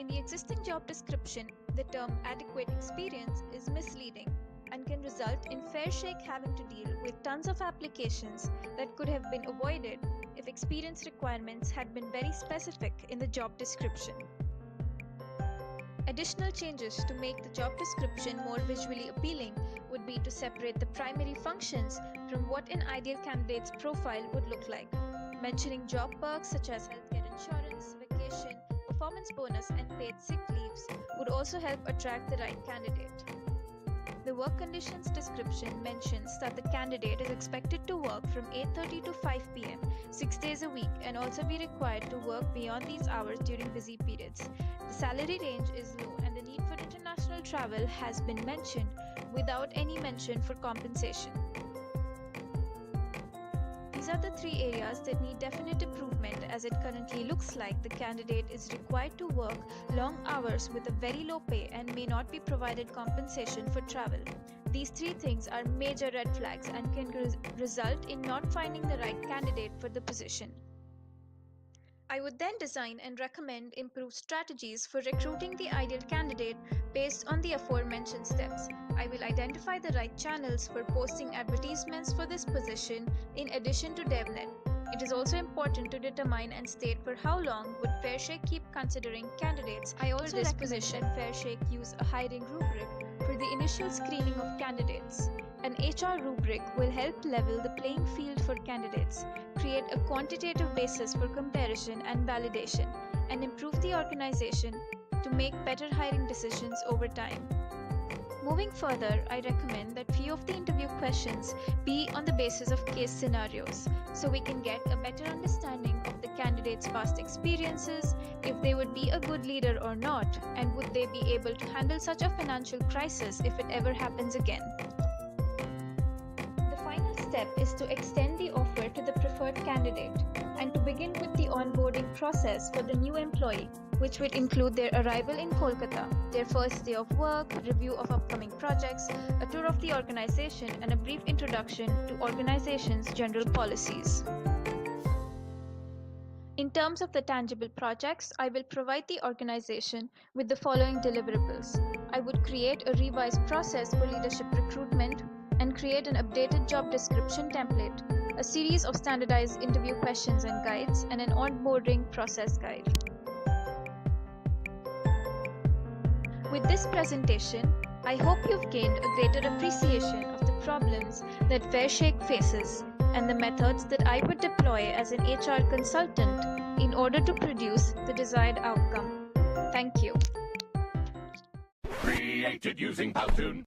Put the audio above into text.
In the existing job description, the term adequate experience is misleading and can result in Fairshake having to deal with tons of applications that could have been avoided if experience requirements had been very specific in the job description. Additional changes to make the job description more visually appealing would be to separate the primary functions from what an ideal candidate's profile would look like. Mentioning job perks such as healthcare insurance, vacation, performance bonus, and paid sick leaves would also help attract the right candidate. The work conditions description mentions that the candidate is expected to work from 8:30 to 5 p.m. 6 days a week and also be required to work beyond these hours during busy periods. The salary range is low and the need for international travel has been mentioned without any mention for compensation. These are the three areas that need definite improvement, as it currently looks like the candidate is required to work long hours with a very low pay and may not be provided compensation for travel. These three things are major red flags and can result in not finding the right candidate for the position. I would then design and recommend improved strategies for recruiting the ideal candidate based on the aforementioned steps. I will identify the right channels for posting advertisements for this position in addition to DevNet. It is also important to determine and state for how long would Fairshake keep considering candidates. I also recommend that Fairshake use a hiring rubric for the initial screening of candidates. An HR rubric will help level the playing field for candidates, create a quantitative basis for comparison and validation, and improve the organization to make better hiring decisions over time. Moving further, I recommend that few of the interview questions be on the basis of case scenarios, so we can get a better understanding of the candidate's past experiences, if they would be a good leader or not, and would they be able to handle such a financial crisis if it ever happens again. The final step is to extend the offer to the preferred candidate and to begin with the onboarding process for the new employee, which would include their arrival in Kolkata, their first day of work, review of upcoming projects, a tour of the organization, and a brief introduction to organization's general policies. In terms of the tangible projects, I will provide the organization with the following deliverables. I would create a revised process for leadership recruitment and create an updated job description template, a series of standardized interview questions and guides, and an onboarding process guide. With this presentation, I hope you've gained a greater appreciation of the problems that Fairshake faces and the methods that I would deploy as an HR consultant in order to produce the desired outcome. Thank you. Created using Powtoon.